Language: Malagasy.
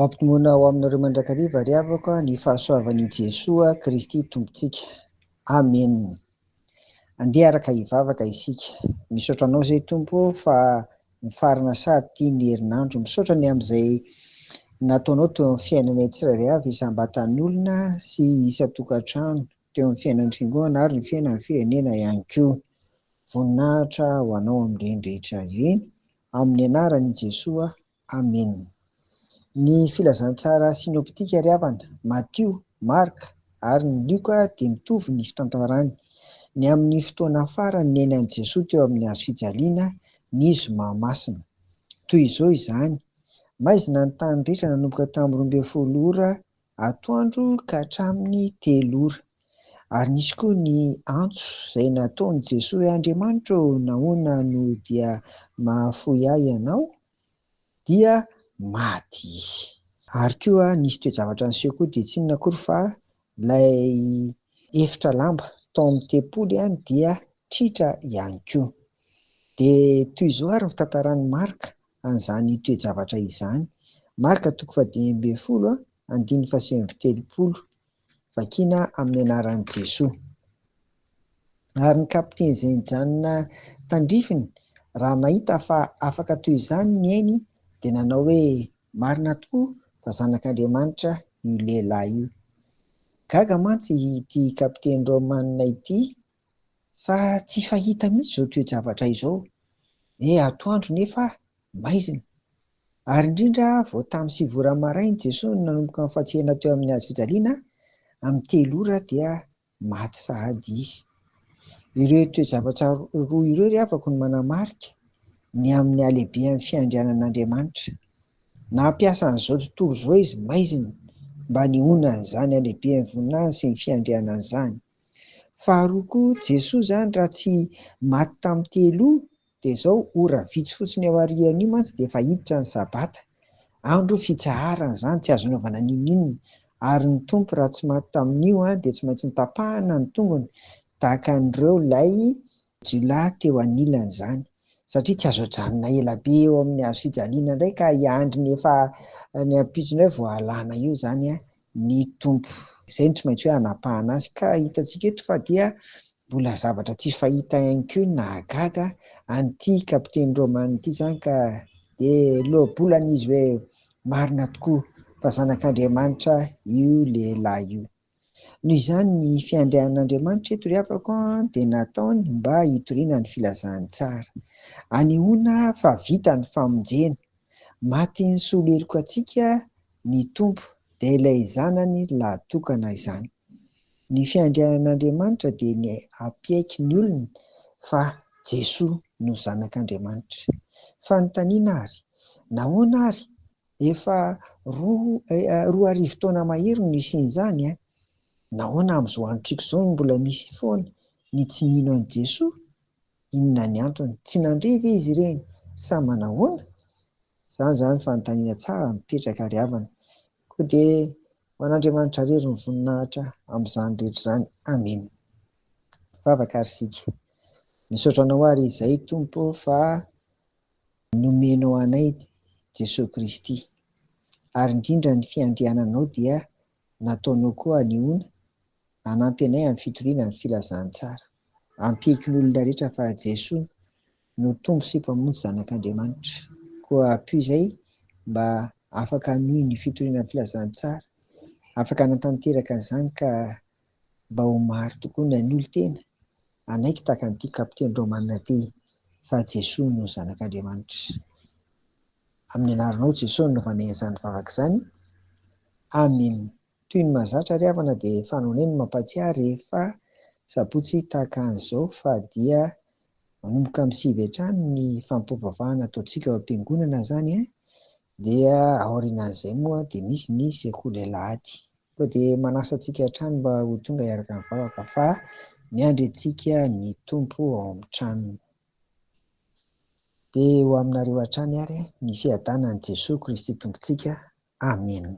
Ampitomoana ao aminareo mandrakariva ry havako ny fahasoavan'i Jesoa Kristy Tompontsika. Amen. Andeha araka hivavaka isika. Misaotra anao izay Tompo fa nifarana sady tia ny herinandro. Misaotra ny amin'izay nataonao teo amin'ny fiainanay tsirairay avy isam-batan'ny olona sy isan-tokantrano, teo amin'ny fiainan'ny fiangonana ary ny fiainan'ny firenena ihany koa. Voninahitra ho anao amin'ireny rehetra ireny, amin'ny anaran'i Jesoa. Amen. Ny filazantsara sinoptika ry havana, Matio, Marka ary ny Lioka dia mitovy ny fitantarany. Ny amin'ny fotoana farany nenan'i Jesoa teo amin'ny hazo fijaliana ny zoma masina. Toy izao izany: maizina ny tany rehetra nanomboka tamin'ny 12 ora atoandro ka hatramin'ny 3 ora. Ary nisy koa ny antso izay nataon'i Jesoa hoe: Andriamanitra, nahoana no dia mahafoy ahy ianao? Dia maty. Ary koa nisy toe-javatra niseho koa dia tsy inona akory fa ilay efitra lamba tao amin'ny tempoly dia tritra ihany koa. Dia toy izao ary ny fitantaran'i Marka an'izany toe-javatra izany. Marka 12 andininy faha 8 vakiana amin'ny anaran'i Jesoa. Ary ny kapiteny izay nijanona tandrifiny, raha nahita fa afaka toy izany ny ainy, dia nanao hoe: marina tokoa fa zanak'Andriamanitra io lehilahy io. Gaga mantsy ity kapiteny Raomanina ity, fa tsy fahita mihitsy izao toe-javatra izao. Atoandro nefa maizina. Ary indrindra vao tamin'ny 7 ora maraina Jesoa no nanomboka nifatsihana teo amin'ny hazo fijaliana, amin'ny 3 ora dia maty sahady izy. Ireo toe-javatra roa ireo ry havako no manamarika ny amin'ny halehibehan'ny fiandrianan'Andriamanitra. Nampiasa an'izao tontolo izao izy maizina mba nihoana an'izany halehibehan'ny voninahiny sy ny fiandrianana izany. Faharoa koa, Jesoa izany raha tsy maty tamin'ny 3 dia izao ora vitsy fotsiny ao aorian'io mantsy dia efa hiditra ny sabata. Andro fitsaharana izany, tsy azo anaovana n'inon'inona. Ary ny Tompo raha tsy maty tamin'io dia tsy maintsy notapahana ny tongony, tahaka an'ireo lay jiolahy teo anilany izany. Satria tsy azo ajanona ela be eo amin'ny hazo fijaliana indray ka hiandry ny efa ny ampitsony hoe voalàna eo izany ny Tompo. Izay no tsy maintsy hoe hanapahana azy. Ka hitantsika eto fa dia mbola zavatra tsy fahita ihany koa nahagaga an'ity kapiteny Raomanina ity izany, ka dia lohabolana izy hoe marina tokoa fa zanak'Andriamanitra io lehilahy io. Noho izany ny fiandrianan'Andriamanitra eto ry havako dia nataony mba hitoriana ny filazantsara. Anehoana fa vita ny famonjena, maty nisolieroka antsika ny Tompo dia ilay zanany lahatokana izany. Ny fiandrianan'Andriamanitra dia ny hampiaiky ny olona fa Jesoa no zanak'Andriamanitra. Fanontaniana ary, nahoana ary? Efa 2000 taona mahery no nisian'izany. Nahoana amin'izao androntsika izao no mbola misy foana ny tsy mino an'i Jesoa? Inona ny antony? Tsy nandreva izy ireny sa manahoana? Izany fanontaniana tsara mipetraka ry havana. Koa dia ho an'Andriamanitra irery ny voninahitra amin'izany rehetra izany. Amen. Vavaka ary isika. Misaotra anao ary izay Tompo fa nomenao anay Jesoa Kristy, ary indrindra ny fiandriananao dia nataonao koa anehoana hanampy anay amin'ny fitoriana ny filazantsara. Hampieky ny olona rehetra fa Jesoa no Tompo sy mpamonjy zanak'Andriamanitra. Koa ampio izay mba afaka hanohy ny fitoriana ny filazantsara, afaka hanatanteraka an'izany ka mba ho maro tokoa ny an'olon-tena anaiky tahaka an'ity kapiteny Raomanina ity fa Jesoa no zanak'Andriamanitra. Amin'ny anaranao Jesoa no nanaovanay an'izany vavaka izany. Amen. Toy ny mahazatra ry havana dia fanaonay no mampatsiary rehefa sabotsy tahaka an'izao, fa dia manomboka amin'ny 7 hatrany ny fampivavahana ataontsika ao am-piangonana izany, dia aorianan'izay moa dia misy ny sekoly alahady. Koa dia manasa antsika hatrany mba ho tonga hiaraka amin'ny vavaka fa miandry antsika ny Tompo ao amin'ny tranony. Dia ho aminareo hatrany ary ny fiadanan'i Jesoa Kristy Tompontsika. Amen.